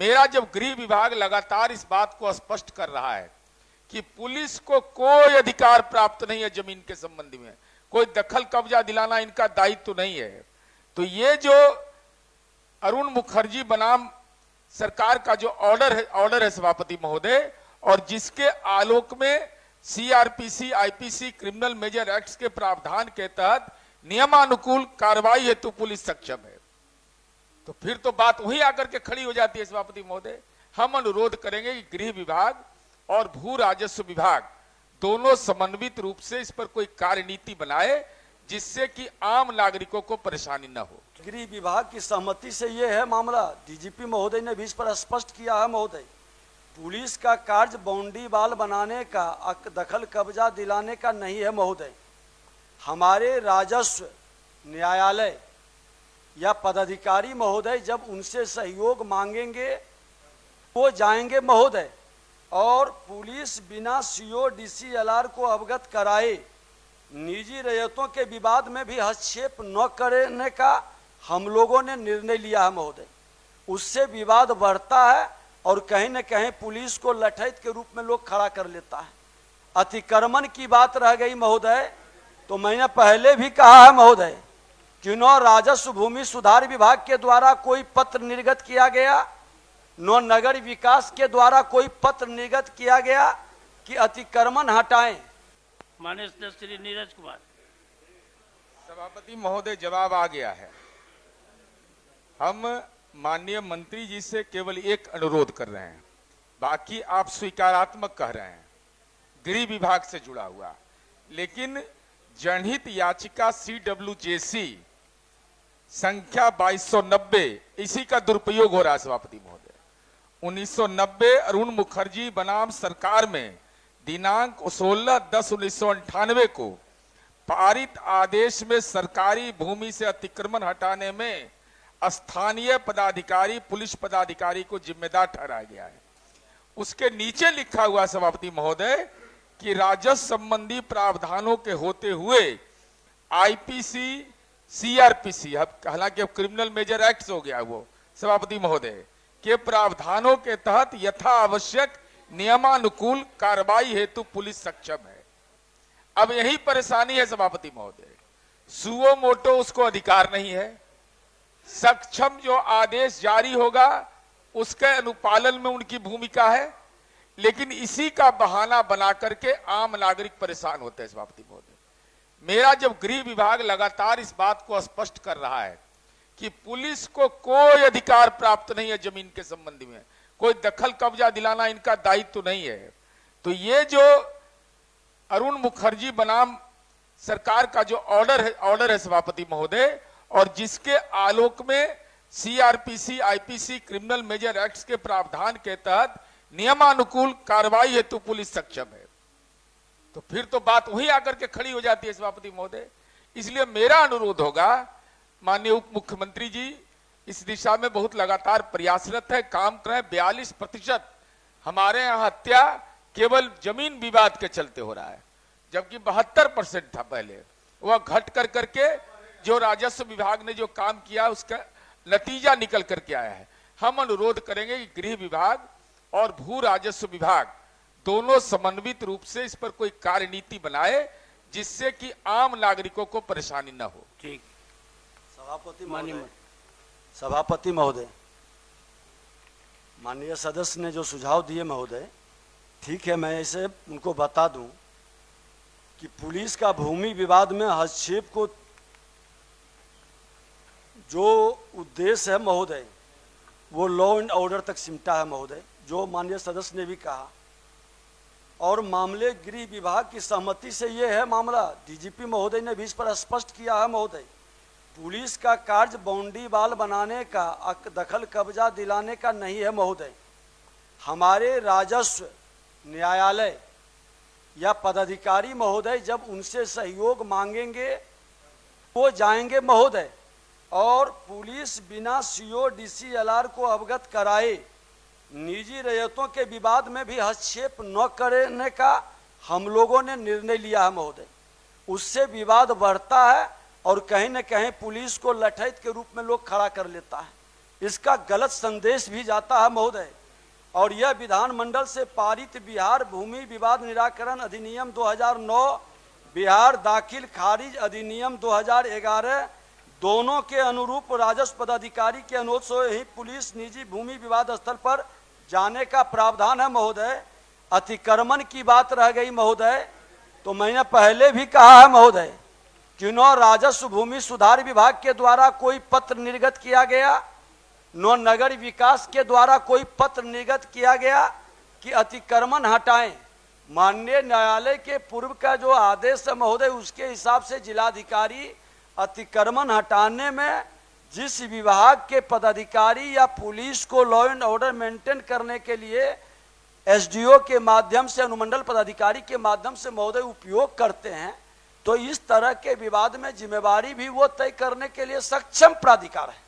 मेरा जब गृह विभाग लगातार इस बात को स्पष्ट कर रहा है कि पुलिस को कोई अधिकार प्राप्त नहीं है जमीन के संबंध में, कोई दखल कब्जा दिलाना इनका दायित्व नहीं है, तो ये जो अरुण मुखर्जी बनाम सरकार का जो ऑर्डर है सभापति महोदय, और जिसके आलोक में CrPC IPC criminal major acts के प्रावधान के तहत नियमानुकूल कार्रवाई हेतु पुलिस सक्षम है, तो फिर तो बात वही आकर के खड़ी हो जाती है सभापति महोदय। हम अनुरोध करेंगे कि गृह विभाग और भू राजस्व विभाग दोनों समन्वित रूप से इस पर कोई कार्यनीति बनाए जिससे कि आम नागरिकों को परेशानी न हो। गृह विभाग की सहमति से ये है मामला, डीजीपी महोदय ने भी इस पर स्पष्ट किया है महोदय, पुलिस का कार्य बाउंड्री वाल बनाने का, दखल कब्जा दिलाने का नहीं है महोदय। हमारे राजस्व न्यायालय या पदाधिकारी महोदय जब उनसे सहयोग मांगेंगे वो जाएंगे महोदय, और पुलिस बिना सीओ डीसीएलआर को अवगत कराए निजी रैयतों के विवाद में भी हस्तक्षेप न करने का हम लोगों ने निर्णय लिया है महोदय। उससे विवाद बढ़ता है और कहीं न कहीं पुलिस को लठैत के रूप में लोग खड़ा कर लेता है। अतिक्रमण की बात रह गई महोदय, तो मैंने पहले भी कहा है महोदय कि न राजस्व भूमि सुधार विभाग के द्वारा कोई पत्र निर्गत किया गया, न नगर विकास के द्वारा कोई पत्र निर्गत किया गया कि अतिक्रमण हटाएं। माननीय सदस्य श्री नीरज कुमार। सभापति महोदय, जवाब आ गया है। हम माननीय मंत्री जी से केवल एक अनुरोध कर रहे हैं, बाकी आप स्वीकारात्मक कह रहे हैं, गृह विभाग से जुड़ा हुआ, लेकिन जनहित याचिका CWJC संख्या 2290 इसी का दुरुपयोग हो रहा है सभापति महोदय। 1990 अरुण मुखर्जी बनाम सरकार में दिनांक 16/10/1998 को पारित आदेश में सरकारी भूमि से अतिक्रमण हटाने में स्थानीय पदाधिकारी पुलिस पदाधिकारी को जिम्मेदार ठहराया गया है। उसके नीचे लिखा हुआ सभापति महोदय कि राजस्व संबंधी प्रावधानों के होते हुए आईपीसी सीआरपीसी, हालांकि अब क्रिमिनल मेजर एक्ट हो गया वो सभापति महोदय, के प्रावधानों के तहत यथा आवश्यक नियमानुकूल कार्रवाई हेतु पुलिस सक्षम है। अब यही परेशानी है सभापति महोदय, सुओ मोटो उसको अधिकार नहीं है, सक्षम जो आदेश जारी होगा उसके अनुपालन में उनकी भूमिका है, लेकिन इसी का बहाना बना करके आम नागरिक परेशान होते हैं सभापति महोदय। मेरा जब गृह विभाग लगातार इस बात को स्पष्ट कर रहा है कि पुलिस को कोई अधिकार प्राप्त नहीं है जमीन के संबंध में, कोई दखल कब्जा दिलाना इनका दायित्व नहीं है, तो ये जो अरुण मुखर्जी बनाम सरकार का जो ऑर्डर है सभापति महोदय, और जिसके आलोक में CrPC IPC criminal major acts के प्रावधान के तहत नियमानुकूल कार्रवाई हेतु पुलिस सक्षम है, तो फिर तो बात वही आकर के खड़ी हो जाती है सभापति महोदय। इसलिए मेरा अनुरोध होगा, माननीय उप मुख्यमंत्री जी इस दिशा में बहुत लगातार प्रयासरत है, काम कर रहे हैं। 42% हमारे यहाँ हत्या केवल जमीन विवाद के चलते हो रहा है, जबकि 72% था पहले, वह घट कर करके जो राजस्व विभाग ने जो काम किया उसका नतीजा निकल करके आया है। हम अनुरोध करेंगे कि गृह विभाग और भू राजस्व विभाग दोनों समन्वित रूप से इस पर कोई कार्यनीति बनाए जिससे कि आम नागरिकों को परेशानी न हो। ठीक। सभापति महोदय, माननीय सदस्य ने जो सुझाव दिए महोदय, ठीक है, मैं इसे उनको बता दूं कि पुलिस का भूमि विवाद में हस्तक्षेप को जो उद्देश्य है महोदय वो लॉ एंड ऑर्डर तक सिमटा है महोदय, जो माननीय सदस्य ने भी कहा, और मामले गृह विभाग की सहमति से ये है मामला, डीजीपी महोदय ने भी इस पर स्पष्ट किया है महोदय, पुलिस का कार्य बाउंड्री वाल बनाने का, दखल कब्जा दिलाने का नहीं है महोदय। हमारे राजस्व न्यायालय या पदाधिकारी महोदय जब उनसे सहयोग मांगेंगे वो जाएंगे महोदय, और पुलिस बिना सीओ डीसीएलआर को अवगत कराए निजी रैयतों के विवाद में भी हस्तक्षेप न करने का हम लोगों ने निर्णय लिया है महोदय। उससे विवाद बढ़ता है और कहीं न कहीं पुलिस को लठैत के रूप में लोग खड़ा कर लेता है। इसका गलत संदेश भी जाता है महोदय। और यह विधानमंडल से पारित बिहार भूमि विवाद निराकरण अधिनियम 2009, बिहार दाखिल खारिज अधिनियम 2011 दोनों के अनुरूप राजस्व पदाधिकारी के अनुरोध से ही पुलिस निजी भूमि विवाद स्थल पर जाने का प्रावधान है महोदय। अतिक्रमण की बात रह गई महोदय, तो मैंने पहले भी कहा है महोदय कि न राजस्व भूमि सुधार विभाग के द्वारा कोई पत्र निर्गत किया गया, न नगर विकास के द्वारा कोई पत्र निर्गत किया गया कि अतिक्रमण हटाएं। माननीय न्यायालय के पूर्व का जो आदेश है महोदय, उसके हिसाब से जिलाधिकारी अतिक्रमण हटाने में जिस विभाग के पदाधिकारी या पुलिस को लॉ एंड ऑर्डर मेंटेन करने के लिए एसडीओ के माध्यम से, अनुमंडल पदाधिकारी के माध्यम से महोदय उपयोग करते हैं, तो इस तरह के विवाद में जिम्मेवारी भी वो तय करने के लिए सक्षम प्राधिकार है।